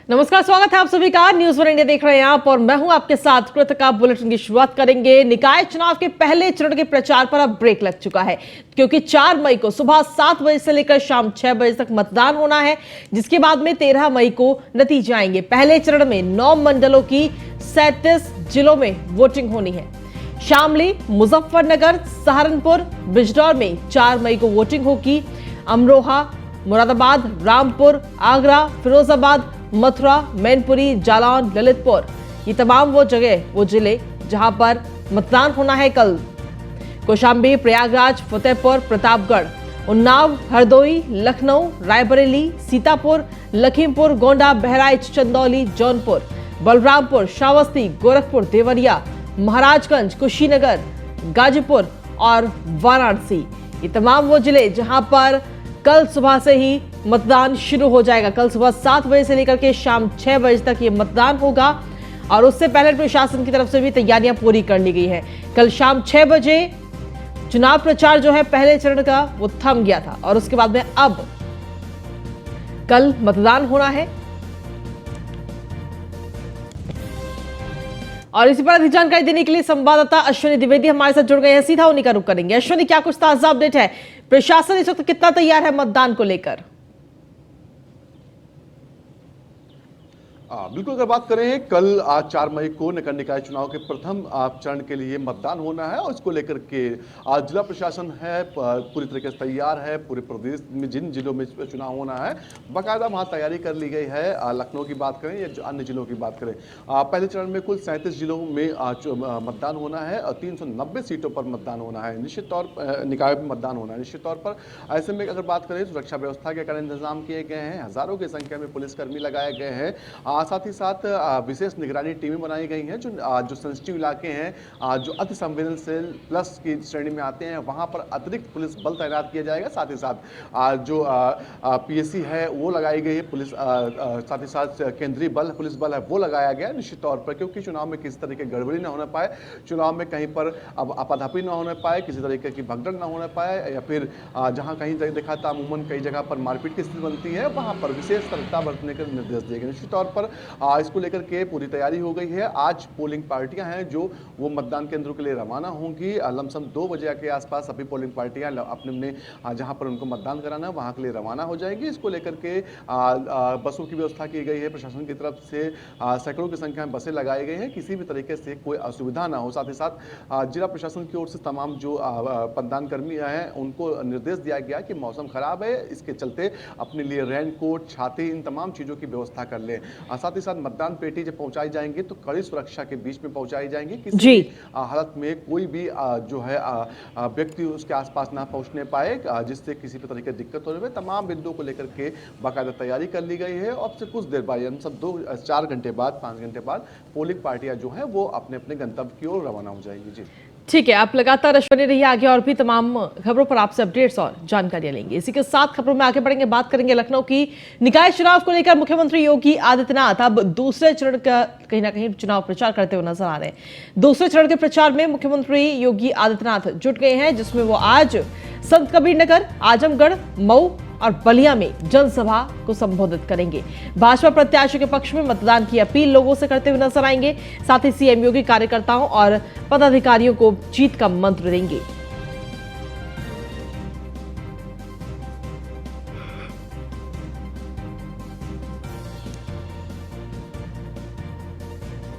नमस्कार, स्वागत है आप सभी का। न्यूज़ वन इंडिया देख रहे हैं आप और मैं हूं आपके साथ कृतिका। बुलेटिन की शुरुआत करेंगे। निकाय चुनाव के पहले चरण के प्रचार पर अब ब्रेक लग चुका है, क्योंकि 4 मई को सुबह 7 बजे से लेकर शाम 6 बजे तक मतदान होना है, जिसके बाद में 13 मई को नतीजे आएंगे। पहले चरण में 9 मंडलों की 37 जिलों में वोटिंग होनी है। शामली, मुजफ्फरनगर, सहारनपुर, बिजनौर में 4 मई को वोटिंग होगी। अमरोहा, मुरादाबाद, रामपुर, आगरा, फिरोजाबाद, मथुरा, मैनपुरी, जालौन, ललितपुर, ये तमाम वो जिले जहां पर मतदान होना है कल। कौशांबी, प्रयागराज, फतेहपुर, प्रतापगढ़, उन्नाव, हरदोई, लखनऊ, रायबरेली, सीतापुर, लखीमपुर, गोंडा, बहराइच, चंदौली, जौनपुर, बलरामपुर, श्रावस्ती, गोरखपुर, देवरिया, महाराजगंज, कुशीनगर, गाजीपुर और वाराणसी, ये तमाम वो जिले जहां पर कल सुबह से ही मतदान शुरू हो जाएगा। कल सुबह 7 बजे से लेकर के शाम 6 बजे तक ये मतदान होगा और उससे पहले प्रशासन की तरफ से भी तैयारियां पूरी कर ली गई है। कल शाम 6 बजे चुनाव प्रचार जो है पहले चरण का वो थम गया था और उसके बाद में अब कल मतदान होना है। और इसी पर अधिक जानकारी देने के लिए संवाददाता अश्विनी द्विवेदी हमारे साथ जुड़ गए हैं। सीधा उन्हीं का रुख करेंगे। अश्विनी, क्या कुछ ताजा अपडेट है? प्रशासन इस वक्त कितना तैयार है मतदान को लेकर? बिल्कुल, अगर बात करें कल 4 मई को नगर निकाय चुनाव के प्रथम चरण के लिए मतदान होना है और इसको लेकर के जिला प्रशासन है पूरी तरीके से तैयार है। पूरे प्रदेश में जिन जिलों में चुनाव होना है बाकायदा वहां तैयारी कर ली गई है। लखनऊ की बात करें या अन्य जिलों की बात करें, पहले चरण में कुल 37 जिलों में मतदान होना है और 390 सीटों पर मतदान होना है। निश्चित तौर पर निकाय में मतदान होना है निश्चित तौर पर। ऐसे में अगर बात करें सुरक्षा व्यवस्था के कड़े इंतजाम किए गए हैं। हजारों की संख्या में पुलिसकर्मी लगाए गए हैं। साथ ही साथ विशेष निगरानी टीमें बनाई गई हैं। जो सेंसिटिव इलाके हैं, जो अति संवेदनशील प्लस की श्रेणी में आते हैं, वहां पर अतिरिक्त पुलिस बल तैनात किया जाएगा। साथ ही साथ जो पीएसी है वो लगाई गई है पुलिस, साथ ही साथ केंद्रीय बल पुलिस बल है वो लगाया गया है निश्चित तौर पर, क्योंकि चुनाव में किसी तरह की गड़बड़ी ना होने पाए, चुनाव में कहीं पर अब आपाधापी ना होने पाए, किसी तरीके की भगदड़ ना होने पाए, या फिर जहां कहीं देखा था अमूमन कई जगह पर मारपीट की स्थिति बनती है, वहां पर विशेष सतर्कता बरतने के निर्देश दिए गए। निश्चित तौर पर इसको लेकर के पूरी तैयारी हो गई है। आज पोलिंग पार्टियां हैं जो वो मतदान केंद्रों के लिए रवाना होंगी। लमसम 2 बजे के आसपास सभी पोलिंग पार्टियां अपने जहां पर उनको मतदान कराना है वहां के लिए रवाना हो जाएंगी। इसको लेकर के बसों की व्यवस्था की गई है प्रशासन की तरफ से। सैकड़ों की संख्या में बसें लगाई गई हैं, किसी भी तरीके से कोई असुविधा ना हो। साथ ही साथ जिला प्रशासन की ओर से तमाम जो मतदान कर्मी हैं उनको निर्देश दिया गया कि मौसम खराब है, इसके चलते अपने लिए रेनकोट, छाते, इन तमाम चीज़ों की व्यवस्था कर लें। साथ ही साथ मतदान पेटी जब पहुंचाई जाएंगी तो कड़ी सुरक्षा के बीच में पहुंचाई जाएंगी। किसी भी हालत में कोई भी जो है व्यक्ति उसके आसपास ना पहुंचने पाए, जिससे किसी भी तरीके की दिक्कत हो रही है। तमाम बिंदुओं को लेकर के बाकायदा तैयारी कर ली गई है। अब से कुछ देर बाद सब 4 घंटे बाद 5 घंटे बाद पोलिंग पार्टियां जो है वो अपने अपने गंतव्य की ओर रवाना हो जाएंगी। जी ठीक है, आप लगातार अश्विनी रहिए आगे और भी तमाम खबरों पर आपसे अपडेट्स और जानकारियां लेंगे। इसी के साथ खबरों में आगे बढ़ेंगे, बात करेंगे लखनऊ की। निकाय चुनाव को लेकर मुख्यमंत्री योगी आदित्यनाथ अब दूसरे चरण का कहीं ना कहीं चुनाव प्रचार करते हुए नजर आ रहे हैं। दूसरे चरण के प्रचार में मुख्यमंत्री योगी आदित्यनाथ जुट गए हैं, जिसमें वो आज संत कबीर नगर, आजमगढ़, मऊ और बलिया में जनसभा को संबोधित करेंगे। भाजपा प्रत्याशियों के पक्ष में मतदान की अपील लोगों से करते हुए नजर आएंगे। साथ ही सीएम योगी कार्यकर्ताओं और पदाधिकारियों को जीत का मंत्र देंगे।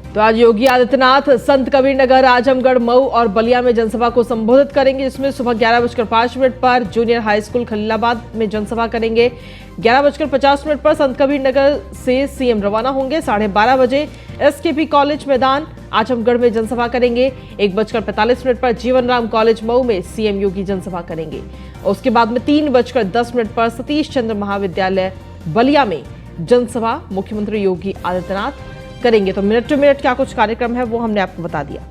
तो आज योगी आदित्यनाथ संत कबीर नगर, आजमगढ़, मऊ और बलिया में जनसभा को संबोधित करेंगे, जिसमें सुबह 11:05 पर जूनियर हाई स्कूल खलीलाबाद में जनसभा करेंगे। 11:50 पर संत कबीर नगर से सीएम रवाना होंगे। 12:30 बजे एसकेपी कॉलेज मैदान आजमगढ़ में जनसभा करेंगे। 1:45 पर जीवन राम कॉलेज मऊ में सीएम योगी जनसभा करेंगे। उसके बाद में 3:10 पर सतीश चंद्र महाविद्यालय बलिया में जनसभा मुख्यमंत्री योगी आदित्यनाथ करेंगे। तो मिनट टू मिनट क्या कुछ कार्यक्रम है वो हमने आपको बता दिया।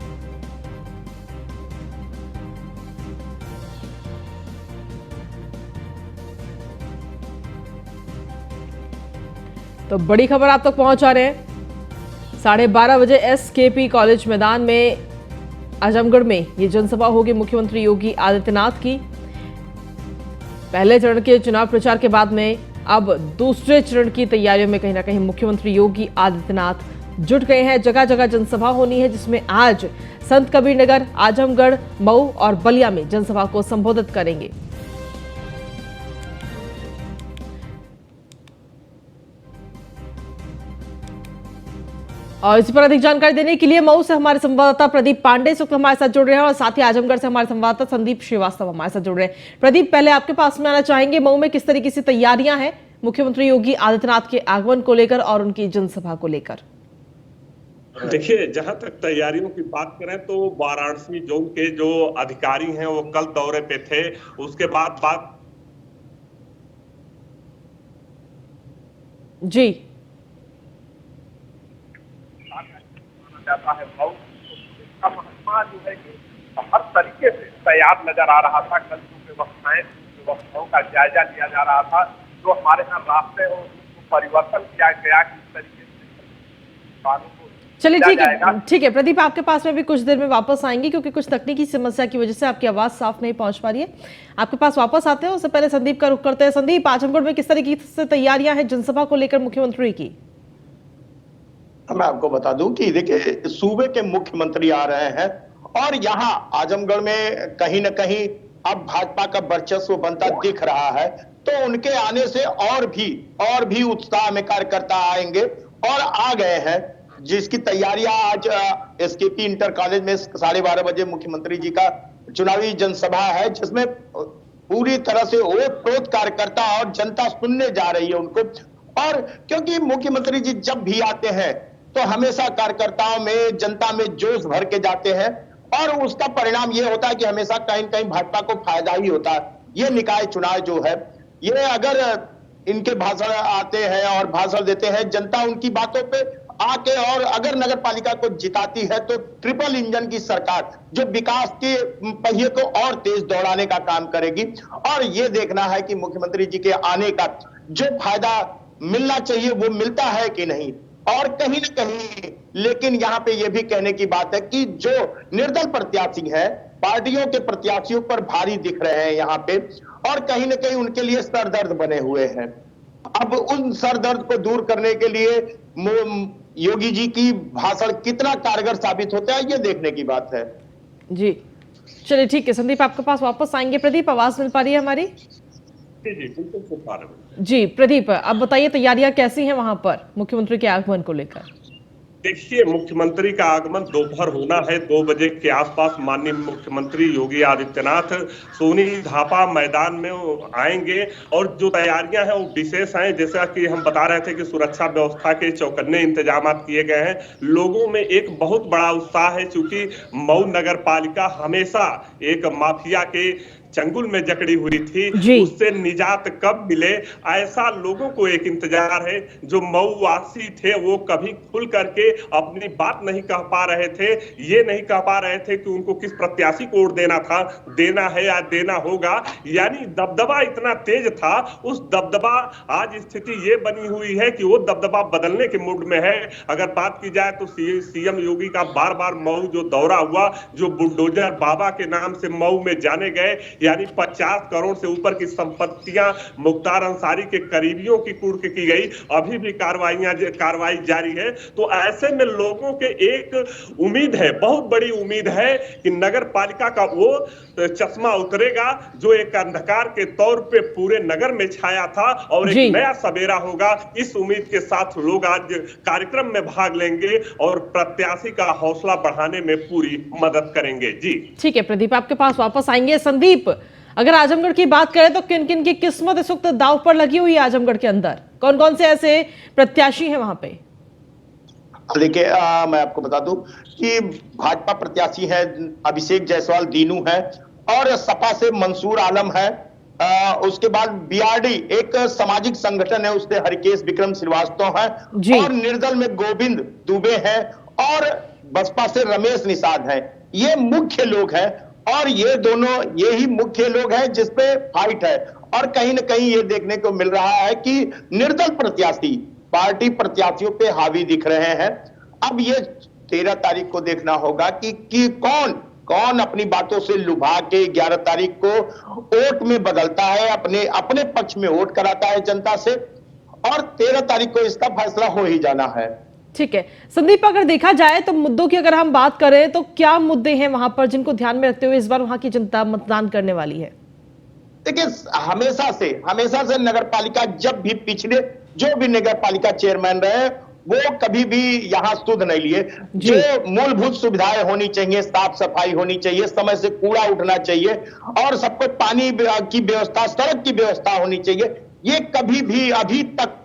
तो बड़ी खबर आप तक पहुंचा रहे हैं। 12:30 बजे एसकेपी कॉलेज मैदान में आजमगढ़ में ये जनसभा होगी मुख्यमंत्री योगी आदित्यनाथ की। पहले चरण के चुनाव प्रचार के बाद में अब दूसरे चरण की तैयारियों में कहीं ना कहीं मुख्यमंत्री योगी आदित्यनाथ जुट गए हैं। जगह जगह जनसभा होनी है, जिसमें आज संत कबीरनगर, आजमगढ़, मऊ और बलिया में जनसभा को संबोधित करेंगे। और इसी पर अधिक जानकारी देने के लिए मऊ से हमारे संवाददाता प्रदीप पांडे इस वक्त हमारे साथ जुड़ रहे हैं और साथ ही आजमगढ़ से हमारे संवाददाता संदीप श्रीवास्तव हमारे साथ जुड़ रहे हैं। प्रदीप, पहले आपके पास में आना चाहेंगे, मऊ में किस तरीके से तैयारियां हैं मुख्यमंत्री योगी आदित्यनाथ के आगमन को लेकर और उनकी जनसभा को लेकर? देखिए, जहां तक तैयारियों की बात करें तो वाराणसी जोन के जो अधिकारी हैं वो कल दौरे पे थे। उसके बाद बात जी जाता है मऊ, इसका महत्व जो है कि हर तरीके से तैयार नजर आ रहा था। कल जो व्यवस्थाओं का जायजा लिया जा रहा था, जो हमारे यहाँ रास्ते हो उसको परिवर्तन किया गया, किस तरीके से चलिए ठीक है प्रदीप, आपके पास में भी कुछ देर में वापस आएंगे क्योंकि कुछ तकनीकी समस्या की वजह से आपकी आवाज साफ नहीं पहुंच पा रही है। आपके पास वापस आते हैं, उससे पहले संदीप का रुख करते हैं। संदीप, आजमगढ़ में किस तरीके से तैयारियां हैं जनसभा को लेकर मुख्यमंत्री की? मैं आपको बता दूं कि देखिए, सूबे के मुख्यमंत्री आ रहे हैं और यहाँ आजमगढ़ में कहीं न कहीं अब भाजपा का वर्चस्व बनता दिख रहा है, तो उनके आने से और भी उत्साह में कार्यकर्ता आएंगे और आ गए हैं, जिसकी तैयारियां आज एसकेपी इंटर कॉलेज में 12:30 बजे मुख्यमंत्री जी का चुनावी जनसभा है, जिसमें पूरी तरह से ओत-प्रोत कार्यकर्ता और जनता सुनने जा रही है उनको। और क्योंकि मुख्यमंत्री जी जब भी आते हैं तो हमेशा कार्यकर्ताओं में, जनता में जोश भर के जाते हैं और उसका परिणाम ये होता है कि हमेशा कहीं न कहीं भाजपा को फायदा ही होता है। ये निकाय चुनाव जो है, ये अगर इनके भाषण आते हैं और भाषण देते हैं, जनता उनकी बातों पे आके और अगर नगर पालिका को जिताती है तो ट्रिपल इंजन की सरकार जो विकास के पहिए को और तेज दौड़ाने का काम करेगी। और ये देखना है कि मुख्यमंत्री जी के आने का जो फायदा मिलना चाहिए वो मिलता है कि नहीं। और कहीं न कहीं लेकिन यहाँ पे ये भी कहने की बात है कि जो निर्दल प्रत्याशी हैं, पार्टियों के प्रत्याशियों पर भारी दिख रहे हैं यहाँ पे, और कहीं न कहीं उनके लिए सरदर्द बने हुए हैं। अब उन सरदर्द को दूर करने के लिए योगी जी की भाषण कितना कारगर साबित होता है, ये देखने की बात है। जी चलिए ठीक है संदीप, आपके पास वापस आएंगे। प्रदीप, आवाज मिल पा रही है हमारी? जी प्रदीप, अब बताइए तैयारियां कैसी हैं वहां पर मुख्यमंत्री के आगमन को लेकर? देखिए, मुख्यमंत्री का आगमन दोपहर होना है, 2 बजे के आसपास माननीय मुख्यमंत्री योगी आदित्यनाथ सोनी धापा मैदान में आएंगे और जो तैयारियां हैं वो विशेष हैं। जैसा कि हम बता रहे थे कि सुरक्षा व्यवस्था के चौकन्ने इंतजाम किए गए हैं। लोगों में एक बहुत बड़ा उत्साह है, क्योंकि मऊ नगर पालिका हमेशा एक माफिया के चंगुल में जकड़ी हुई थी, उससे निजात कब मिले, ऐसा लोगों को एक इंतजार है। जो मऊ वासी थे वो कभी खुल करके अपनी बात नहीं कह पा रहे थे, ये नहीं कह पा रहे थे कि उनको किस प्रत्याशी को वोट देना था, देना है या देना होगा। यानी दबदबा इतना तेज था, उस दबदबा आज स्थिति ये बनी हुई है कि वो दबदबा बदलने के मूड में है। अगर बात की जाए तो सीएम योगी का बार बार मऊ जो दौरा हुआ, जो बुलडोजर बाबा के नाम से मऊ में जाने गए, यानी 50 करोड़ से ऊपर की संपत्तियां मुख्तार अंसारी के करीबियों की कुर्क की गई, अभी भी कार्रवाई जारी है। तो ऐसे में लोगों के एक उम्मीद है, बहुत बड़ी उम्मीद है कि नगर पालिका का वो चश्मा उतरेगा जो एक अंधकार के तौर पे पूरे नगर में छाया था और एक नया सवेरा होगा। इस उम्मीद के साथ लोग आज कार्यक्रम में भाग लेंगे और प्रत्याशी का हौसला बढ़ाने में पूरी मदद करेंगे। जी ठीक है प्रदीप, आपके पास वापस आएंगे। संदीप, अगर आजमगढ़ की बात करें तो किन किन की किस्मत इस वक्त दांव पर लगी हुई है आजमगढ़ के अंदर? कौन कौन से ऐसे प्रत्याशी हैं वहां पे? देखिए, मैं आपको बता दूं कि भाजपा प्रत्याशी है अभिषेक जायसवाल दीनू है और सपा से मंसूर आलम है। उसके बाद बीआरडी एक सामाजिक संगठन है, उससे हरिकेश विक्रम श्रीवास्तव है और निर्दल में गोविंद दुबे हैं और बसपा से रमेश निषाद है। ये मुख्य लोग हैं और ये दोनों यही मुख्य लोग हैं जिसपे फाइट है। और कहीं न कहीं ये देखने को मिल रहा है कि निर्दल प्रत्याशी पार्टी प्रत्याशियों पे हावी दिख रहे हैं। अब ये 13 तारीख को देखना होगा कि कौन कौन अपनी बातों से लुभा के 11 तारीख को वोट में बदलता है, अपने अपने पक्ष में वोट कराता है जनता से, और 13 तारीख को इसका फैसला हो ही जाना है। ठीक है संदीप, अगर देखा जाए तो मुद्दों की अगर हम बात करें तो क्या मुद्दे हैं वहां पर जिनको ध्यान में रखते हुए इस बार वहां की जनता मतदान करने वाली है? देखिए, हमेशा से नगर पालिका, जब भी पिछले जो भी नगर पालिका चेयरमैन रहे, वो कभी भी यहाँ सुध नहीं लिए। जो मूलभूत सुविधाएं होनी चाहिए, साफ सफाई होनी चाहिए, समय से कूड़ा उठना चाहिए, और सबको पानी की व्यवस्था, सड़क की व्यवस्था होनी चाहिए, ये कभी भी अभी तक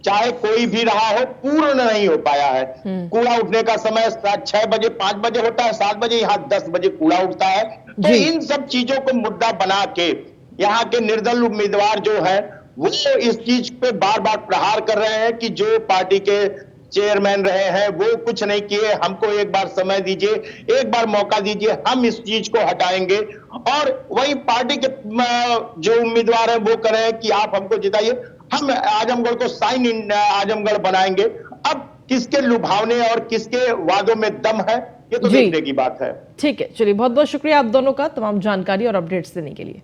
चाहे कोई भी रहा हो पूर्ण नहीं हो पाया है। कूड़ा उठने का समय 6 बजे 5 बजे होता है, 7 बजे, यहाँ 10 बजे कूड़ा उठता है। तो इन सब चीजों को मुद्दा बना के यहाँ के निर्दल उम्मीदवार जो है वो इस चीज पे बार बार प्रहार कर रहे हैं कि जो पार्टी के चेयरमैन रहे हैं वो कुछ नहीं किए, हमको एक बार समय दीजिए, एक बार मौका दीजिए, हम इस चीज को हटाएंगे। और वही पार्टी के जो उम्मीदवार हैं वो कह रहे हैं कि आप हमको जिताइए, हम आजमगढ़ को साइन इन आजमगढ़ बनाएंगे। अब किसके लुभावने और किसके वादों में दम है, ये तो देखने की बात है। ठीक है, चलिए बहुत बहुत शुक्रिया आप दोनों का तमाम जानकारी और अपडेट्स देने के लिए।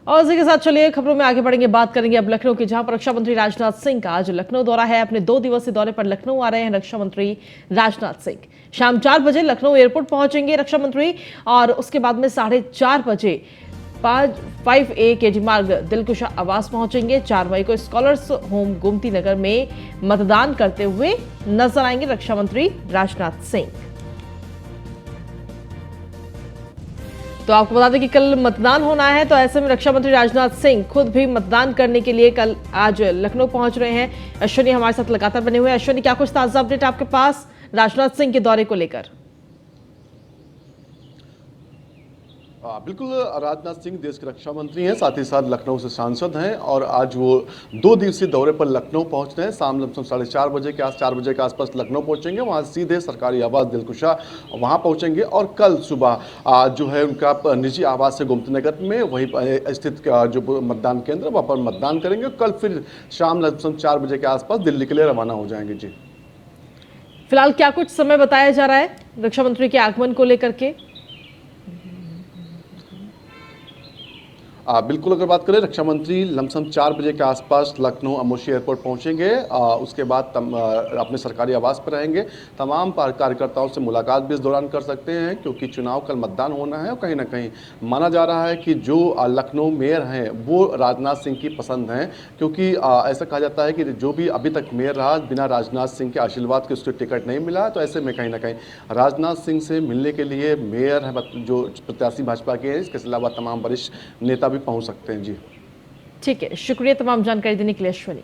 और इसी के साथ चलिए खबरों में आगे बढ़ेंगे, बात करेंगे अब लखनऊ की, जहां पर रक्षा मंत्री राजनाथ सिंह का आज लखनऊ दौरा है। अपने 2 दिवसीय दौरे पर लखनऊ आ रहे हैं रक्षा मंत्री राजनाथ सिंह। शाम 4 बजे लखनऊ एयरपोर्ट पहुंचेंगे रक्षा मंत्री, और उसके बाद में 4:30 बजे 5A केडी मार्ग दिलकुशा आवास पहुंचेंगे। 4 मई को स्कॉलर्स होम गोमती नगर में मतदान करते हुए नजर आएंगे रक्षा मंत्री राजनाथ सिंह। तो आपको बता दें कि कल मतदान होना है, तो ऐसे में रक्षा मंत्री राजनाथ सिंह खुद भी मतदान करने के लिए आज लखनऊ पहुंच रहे हैं। अश्विनी हमारे साथ लगातार बने हुए हैं। अश्विनी, क्या कुछ ताजा अपडेट आपके पास राजनाथ सिंह के दौरे को लेकर? बिल्कुल, राजनाथ सिंह देश के रक्षा मंत्री हैं, साथ ही साथ लखनऊ से सांसद हैं, और आज वो 2 दिवसीय दौरे पर लखनऊ पहुंच रहे हैं। शाम लगभग 4:30 बजे के 4 बजे के आसपास लखनऊ पहुंचेंगे, वहां सीधे सरकारी आवास दिलकुशा वहां पहुंचेंगे, और कल सुबह जो है उनका निजी आवास है गोमती नगर में, वहीं स्थित जो मतदान केंद्र वहाँ पर मतदान करेंगे। कल फिर शाम लगभग 4 बजे के आसपास दिल्ली के लिए रवाना हो जाएंगे। जी, फिलहाल क्या कुछ समय बताया जा रहा है रक्षा मंत्री के आगमन को लेकर के? बिल्कुल, अगर बात करें, रक्षा मंत्री लमसम 4 बजे के आसपास लखनऊ अमोशी एयरपोर्ट पहुंचेंगे। उसके बाद अपने सरकारी आवास पर रहेंगे। तमाम कार्यकर्ताओं से मुलाकात भी इस दौरान कर सकते हैं, क्योंकि चुनाव कल मतदान होना है, और कहीं ना कहीं माना जा रहा है कि जो लखनऊ मेयर हैं वो राजनाथ सिंह की पसंद हैं, क्योंकि ऐसा कहा जाता है कि जो भी अभी तक मेयर रहा बिना राजनाथ सिंह के आशीर्वाद के उसको टिकट नहीं मिला। तो ऐसे में कहीं ना कहीं राजनाथ सिंह से मिलने के लिए मेयर जो प्रत्याशी भाजपा के हैं, इसके अलावा तमाम वरिष्ठ नेता पहुंच सकते हैं। जी ठीक है, शुक्रिया तमाम जानकारी देने के लिए अश्विनी।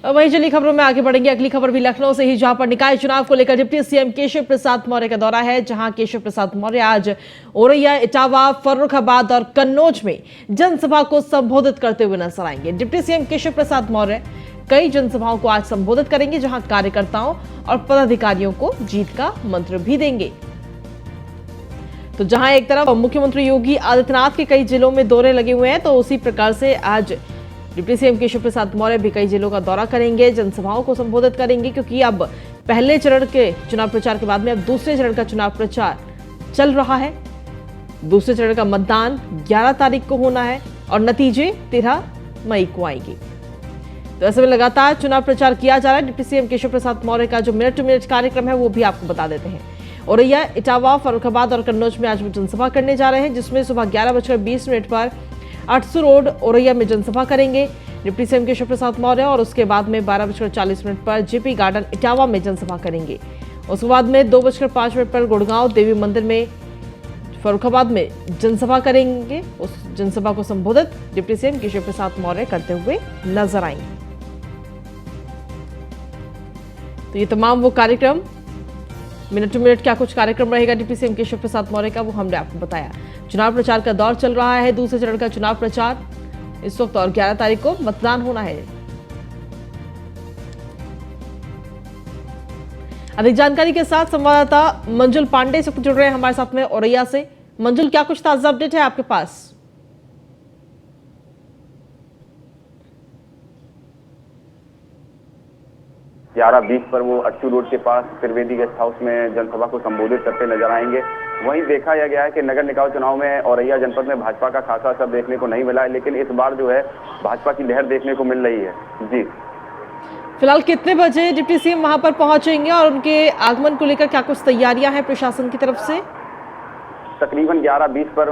वहीं चलिए खबरों में आगे बढ़ेंगे। अगली खबर भी लखनऊ से ही, जहां पर निकाय चुनाव को लेकर डिप्टी सीएम केशव प्रसाद मौर्य का दौरा है। जहां केशव प्रसाद मौर्य आज औरैया, इटावा, फर्रुखाबाद और कन्नौज में जनसभा को संबोधित करते हुए नजर आएंगे। डिप्टी सीएम केशव प्रसाद मौर्य कई जनसभाओं को आज संबोधित करेंगे, जहां कार्यकर्ताओं और पदाधिकारियों को जीत का मंत्र भी देंगे। तो जहां एक तरफ मुख्यमंत्री योगी आदित्यनाथ के कई जिलों में दौरे लगे हुए हैं, तो उसी प्रकार से आज डिप्टी सीएम केशव प्रसाद मौर्य भी कई जिलों का दौरा करेंगे, जनसभाओं को संबोधित करेंगे, क्योंकि अब पहले चरण के चुनाव प्रचार के बाद में अब दूसरे चरण का चुनाव प्रचार चल रहा है। दूसरे चरण का मतदान 11 तारीख को होना है और नतीजे 13 मई को आएंगे। तो ऐसे में लगातार चुनाव प्रचार किया जा रहा है। डिप्टी सीएम केशव प्रसाद मौर्य का जो मिनट टू मिनट कार्यक्रम है वो भी आपको बता देते हैं। औरैया, इटावा, फर्रुखाबाद और कन्नौज में आज वो जनसभा करने जा रहे हैं, जिसमें सुबह 11:20 पर 800 रोड औरैया में जनसभा करेंगे डिप्टी सीएम केशव प्रसाद मौर्य, और उसके बाद में 12:40 पर जेपी गार्डन इटावा में जनसभा करेंगे। उसके बाद में 2:05 पर गुड़गांव देवी मंदिर में फर्रुखाबाद में जनसभा करेंगे। उस जनसभा को संबोधित डिप्टी सीएम केशव प्रसाद मौर्य करते हुए नजर आएंगे। तो ये तमाम वो कार्यक्रम, मिनट टू मिनट क्या कुछ कार्यक्रम रहेगा डिप्टी सीएम केशव प्रसाद मौर्य का, वो हमने आपको बताया। चुनाव प्रचार का दौर चल रहा है, दूसरे चरण का चुनाव प्रचार इस वक्त, और 11 तारीख को मतदान होना है। अधिक जानकारी के साथ संवाददाता मंजुल पांडे से जुड़ रहे हैं हमारे साथ में औरैया से। मंजुल, क्या कुछ ताजा अपडेट है आपके पास? 11:20 पर वो अच्छू रोड के पास त्रिवेदी गेस्ट हाउस में जनसभा को संबोधित करते नजर आएंगे। वहीं देखा गया है कि नगर निकाय चुनाव में औरैया जनपद में भाजपा का खासा असर देखने को नहीं मिला है, लेकिन इस बार जो है भाजपा की लहर देखने को मिल रही है। जी, फिलहाल कितने बजे डिप्टी सीएम वहां पर पहुंचेंगे और उनके आगमन को लेकर क्या कुछ तैयारियां हैं प्रशासन की तरफ से? तकरीबन 11:20 पर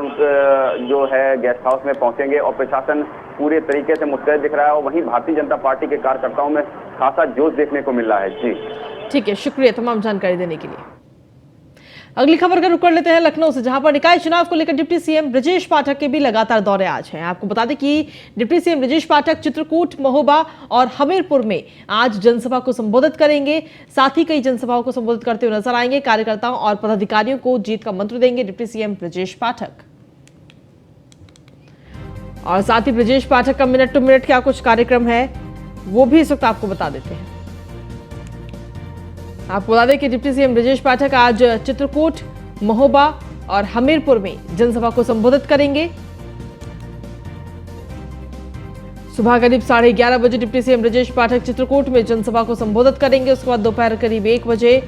जो है गेस्ट हाउस में पहुंचेंगे और प्रशासन पूरे तरीके से मुस्तैद दिख रहा है और वहीं भारतीय जनता पार्टी के कार्यकर्ताओं में खासा जोश देखने को मिल रहा है। जी ठीक है, शुक्रिया तमाम जानकारी देने के लिए। अगली खबर का रुख कर लेते हैं लखनऊ से, जहां पर निकाय चुनाव को लेकर डिप्टी सीएम ब्रजेश पाठक के भी लगातार दौरे आज हैं। आपको बता दें कि डिप्टी सीएम ब्रजेश पाठक चित्रकूट, महोबा और हमीरपुर में आज जनसभा को संबोधित करेंगे। साथ ही कई जनसभाओं को संबोधित करते हुए नजर आएंगे। कार्यकर्ताओं और पदाधिकारियों को जीत का मंत्र देंगे डिप्टी सीएम ब्रजेश पाठक। और साथ ही ब्रजेश पाठक का मिनट टू मिनट क्या कुछ कार्यक्रम है वो भी इस वक्त आपको बता देते हैं। आपको बता दें कि डिप्टी सीएम ब्रजेश पाठक आज चित्रकूट, महोबा और हमीरपुर में जनसभा को संबोधित करेंगे। सुबह करीब 11:30 बजे डिप्टी सीएम ब्रजेश पाठक चित्रकूट में जनसभा को संबोधित करेंगे। उसके बाद दोपहर करीब 1 बजे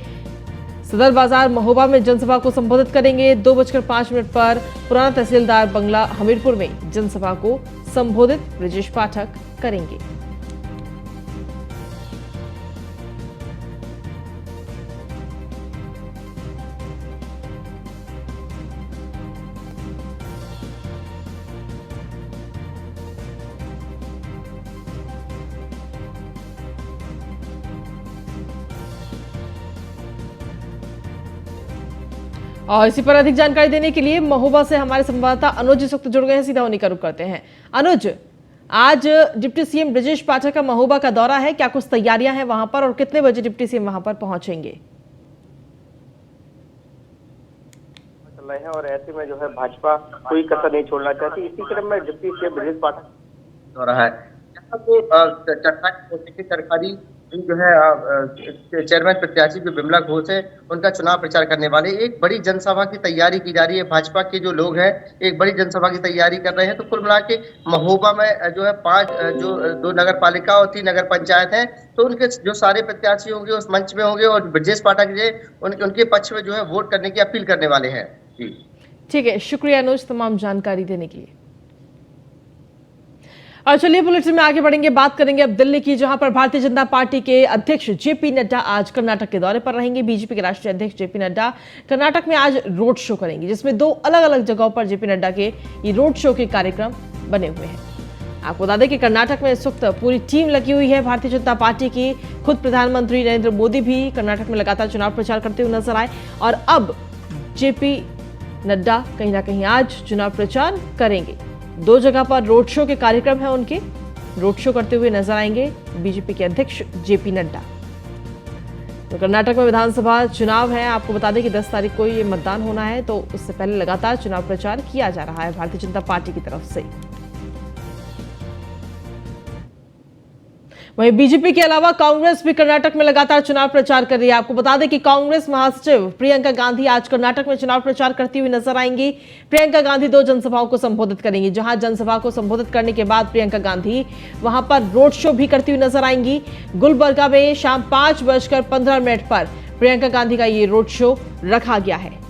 सदर बाजार महोबा में जनसभा को संबोधित करेंगे। 2:05 पर पुराना तहसीलदार बंगला हमीरपुर में जनसभा को संबोधित ब्रजेश पाठक करेंगे। और इसी पर अधिक जानकारी देने के लिए महोबा से हमारे संवाददाता अनुज इस वक्त जुड़ गए हैं। सीधा उन्हीं का रुख करते हैं। अनुज, आज डिप्टी सीएम ब्रजेश पाठक का महोबा का दौरा है, क्या कुछ तैयारियां हैं वहां पर और कितने बजे डिप्टी सीएम वहां पर पहुंचेंगे? चल रहे हैं और ऐसे में जो है भाजपा कोई कसर नहीं छोड़ना चाहती। इसी क्रम में डिप्टी सीएम ब्रजेश पाठक हो रहा है। यहाँ पे सरकारी जो है चेयरमैन प्रत्याशी जो बिमला घोष है उनका चुनाव प्रचार करने वाले एक बड़ी जनसभा की तैयारी की जा रही है। भाजपा के जो लोग हैं एक बड़ी जनसभा की तैयारी कर रहे हैं। तो कुल मिला के महोबा में जो है 5 जो 2 नगर पालिका और 3 नगर पंचायत हैं, तो उनके जो सारे प्रत्याशी होंगे उस मंच में होंगे और ब्रजेश पाठक जी उनके पक्ष में जो है वोट करने की अपील करने वाले हैं। जी ठीक है, शुक्रिया अनुज तमाम जानकारी देने के लिए। और चलिए बुलेटिन में आगे बढ़ेंगे, बात करेंगे अब दिल्ली की, जहां पर भारतीय जनता पार्टी के अध्यक्ष जेपी नड्डा आज कर्नाटक के दौरे पर रहेंगे। बीजेपी के राष्ट्रीय अध्यक्ष जेपी नड्डा कर्नाटक में आज रोड शो करेंगे, जिसमें 2 अलग अलग जगहों पर जेपी नड्डा के ये रोड शो के कार्यक्रम बने हुए हैं। आपको बता दें कि कर्नाटक में इस वक्त पूरी टीम लगी हुई है भारतीय जनता पार्टी की। खुद प्रधानमंत्री नरेंद्र मोदी भी कर्नाटक में लगातार चुनाव प्रचार करते हुए नजर आए और अब जेपी नड्डा कहीं ना कहीं आज चुनाव प्रचार करेंगे। 2 जगह पर रोड शो के कार्यक्रम है उनके, रोड शो करते हुए नजर आएंगे बीजेपी के अध्यक्ष जेपी नड्डा। तो कर्नाटक में विधानसभा चुनाव है, आपको बता दें कि 10 तारीख को ये मतदान होना है, तो उससे पहले लगातार चुनाव प्रचार किया जा रहा है भारतीय जनता पार्टी की तरफ से। वहीं बीजेपी के अलावा कांग्रेस भी कर्नाटक में लगातार चुनाव प्रचार कर रही है। आपको बता दें कि कांग्रेस महासचिव प्रियंका गांधी आज कर्नाटक में चुनाव प्रचार करती हुई नजर आएंगी। प्रियंका गांधी 2 जनसभाओं को संबोधित करेंगी, जहां जनसभा को संबोधित करने के बाद प्रियंका गांधी वहां पर रोड शो भी करती हुई नजर आएंगी। गुलबर्गा में शाम 5:15 पर प्रियंका गांधी का ये रोड शो रखा गया है।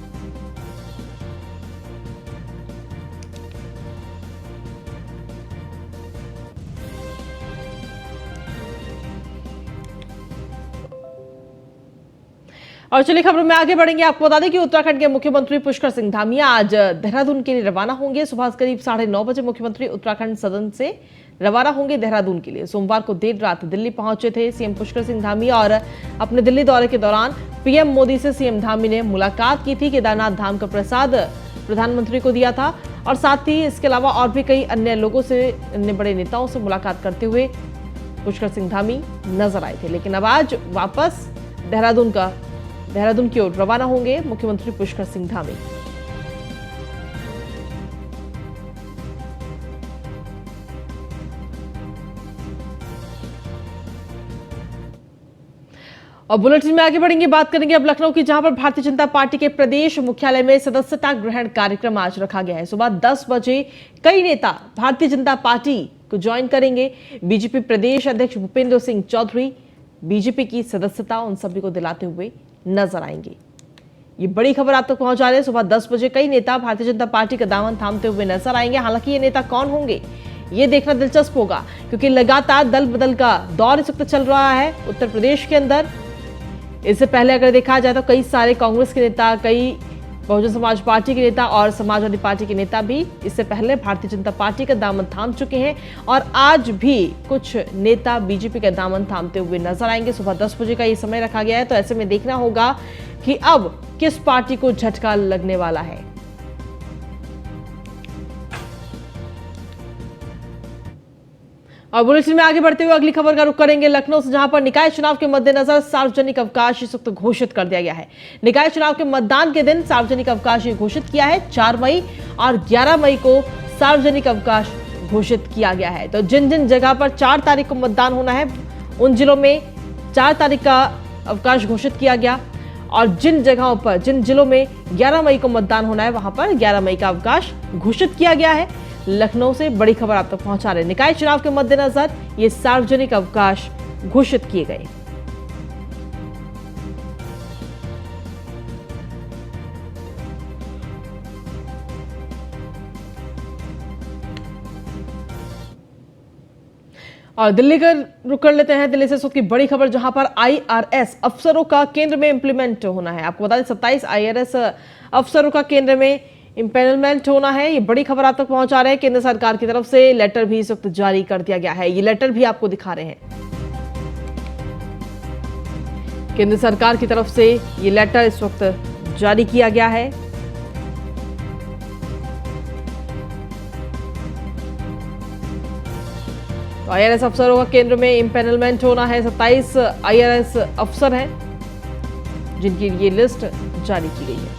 और चलिए खबरों में आगे बढ़ेंगे, आपको बता दें कि उत्तराखंड के मुख्यमंत्री पुष्कर सिंह धामिया आज देहरादून के लिए रवाना होंगे। सुबह करीब 9:30 बजे मुख्यमंत्री उत्तराखंड सदन से रवाना होंगे देहरादून के लिए। सोमवार को देर रात दिल्ली पहुंचे थे सीएम पुष्कर सिंह धामिया और अपने दिल्ली दौरे के दौरान पीएम मोदी से सीएम धामी ने मुलाकात की थी। केदारनाथ धाम का प्रसाद प्रधानमंत्री को दिया था और साथ ही इसके अलावा और भी कई अन्य लोगों से, अन्य बड़े नेताओं से मुलाकात करते हुए पुष्कर सिंह धामी नजर आए थे। लेकिन अब आज वापस देहरादून की ओर रवाना होंगे मुख्यमंत्री पुष्कर सिंह धामी। और बुलेटिन में आगे बढ़ेंगे, बात करेंगे अब लखनऊ की, जहां पर भारतीय जनता पार्टी के प्रदेश मुख्यालय में सदस्यता ग्रहण कार्यक्रम आज रखा गया है। सुबह 10 बजे कई नेता भारतीय जनता पार्टी को ज्वाइन करेंगे। बीजेपी प्रदेश अध्यक्ष भूपेंद्र सिंह चौधरी, बीजेपी की सदस्यता उन सभी को दिलाते हुए नजर आएंगे। ये बड़ी खबर आप तक पहुंचा रहे हैं। सुबह 10 बजे कई नेता भारतीय जनता पार्टी का दामन थामते हुए नजर आएंगे। हालांकि ये नेता कौन होंगे ये देखना दिलचस्प होगा, क्योंकि लगातार दल बदल का दौर इस वक्त चल रहा है उत्तर प्रदेश के अंदर। इससे पहले अगर देखा जाए तो कई सारे कांग्रेस के नेता, कई बहुजन समाज पार्टी के नेता और समाजवादी पार्टी के नेता भी इससे पहले भारतीय जनता पार्टी का दामन थाम चुके हैं और आज भी कुछ नेता बीजेपी का दामन थामते हुए नजर आएंगे। सुबह 10 बजे का ये समय रखा गया है, तो ऐसे में देखना होगा कि अब किस पार्टी को झटका लगने वाला है। और बुलेटिन में आगे बढ़ते हुए अगली खबर का रुख करेंगे लखनऊ से, जहां पर निकाय चुनाव के मद्देनजर सार्वजनिक अवकाश इस वक्त घोषित कर दिया गया है। निकाय चुनाव के मतदान के दिन सार्वजनिक अवकाश घोषित किया है। 4 मई और 11 मई को सार्वजनिक अवकाश घोषित किया गया है। तो जिन जिन जगह पर 4 तारीख को मतदान होना है उन जिलों में 4 तारीख का अवकाश घोषित किया गया और जिन जगहों पर, जिन जिलों में 11 मई को मतदान होना है वहां पर 11 मई का अवकाश घोषित किया गया है। लखनऊ से बड़ी खबर आप तक पहुंचा रहे हैं। निकाय चुनाव के मद्देनजर ये सार्वजनिक अवकाश घोषित किए गए। और दिल्ली का रुख कर लेते हैं। दिल्ली से इस वक्त की बड़ी खबर, जहां पर आईआरएस अफसरों का केंद्र में इंप्लीमेंट होना है। आपको बता दें 27 आईआरएस अफसरों का केंद्र में इंपैनलमेंट होना है। ये बड़ी खबर आप तक पहुंचा रहे हैं। केंद्र सरकार की तरफ से लेटर भी इस वक्त जारी कर दिया गया है। ये लेटर भी आपको दिखा रहे हैं। केंद्र सरकार की तरफ से ये लेटर इस वक्त जारी किया गया है। तो आईआरएस अफसरों का केंद्र में इंपैनलमेंट होना है। 27 आईआरएस अफसर हैं जिनकी ये लिस्ट जारी की गई है।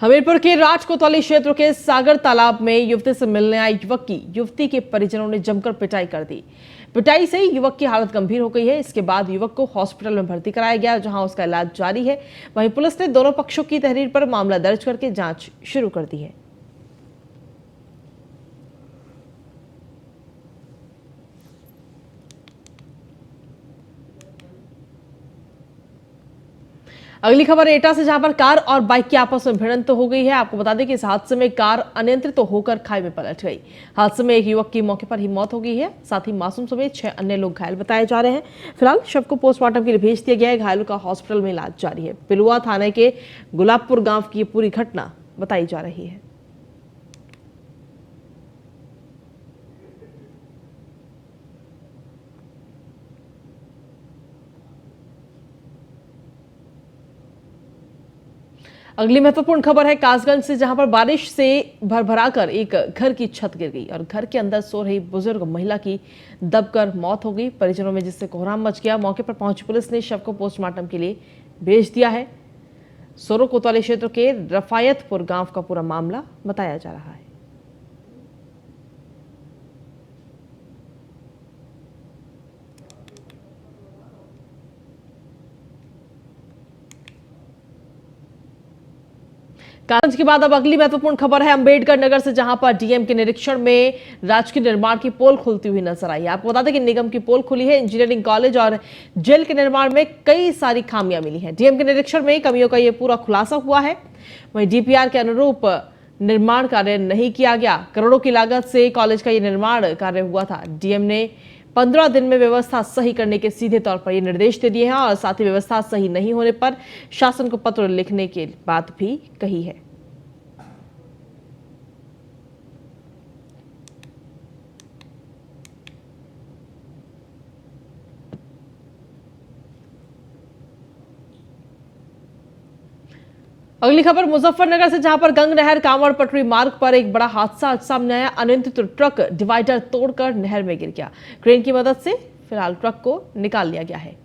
हमीरपुर के राजकोतवाली क्षेत्र के सागर तालाब में युवती से मिलने आए युवक की युवती के परिजनों ने जमकर पिटाई कर दी। पिटाई से युवक की हालत गंभीर हो गई है। इसके बाद युवक को हॉस्पिटल में भर्ती कराया गया, जहां उसका इलाज जारी है। वहीं पुलिस ने दोनों पक्षों की तहरीर पर मामला दर्ज करके जांच शुरू कर दी है। अगली खबर एटा से, जहां पर कार और बाइक की आपस में भिड़ंत हो गई है। आपको बता दें कि इस हादसे में कार अनियंत्रित होकर खाई में पलट गई। हादसे में एक युवक की मौके पर ही मौत हो गई है। साथ ही मासूम समेत 6 अन्य लोग घायल बताए जा रहे हैं। फिलहाल शव को पोस्टमार्टम के लिए भेज दिया गया है। घायलों का हॉस्पिटल में इलाज जारी है। पिलुआ थाने के गुलाबपुर गांव की ये पूरी घटना बताई जा रही है। अगली महत्वपूर्ण खबर है कासगंज से, जहां पर बारिश से भरभराकर एक घर की छत गिर गई और घर के अंदर सो रही बुजुर्ग महिला की दबकर मौत हो गई। परिजनों में जिससे कोहराम मच गया। मौके पर पहुंची पुलिस ने शव को पोस्टमार्टम के लिए भेज दिया है। सोरो कोतवाली क्षेत्र के रफायतपुर गांव का पूरा मामला बताया जा रहा है। कासगंज के बाद अब अगली महत्वपूर्ण खबर है अंबेडकर नगर से, जहां पर डीएम के निरीक्षण में राजकीय निर्माण की पोल खुलती हुई नजर आई है। आपको बता दें कि निगम की पोल खुली है। इंजीनियरिंग कॉलेज और जेल के निर्माण में कई सारी खामियां मिली हैं। डीएम के निरीक्षण में कमियों का यह पूरा खुलासा हुआ है। वहीं डीपीआर के अनुरूप निर्माण कार्य नहीं किया गया। करोड़ों की लागत से कॉलेज का यह निर्माण कार्य हुआ था। डीएम ने 15 दिन में व्यवस्था सही करने के सीधे तौर पर ये निर्देश दे दिए हैं और साथ ही व्यवस्था सही नहीं होने पर शासन को पत्र लिखने की बात भी कही है। अगली खबर मुजफ्फरनगर से, जहां पर गंग नहर कांवड़ पटरी मार्ग पर एक बड़ा हादसा सामने आया। अनियंत्रित ट्रक डिवाइडर तोड़कर नहर में गिर गया। क्रेन की मदद से फिलहाल ट्रक को निकाल लिया गया है।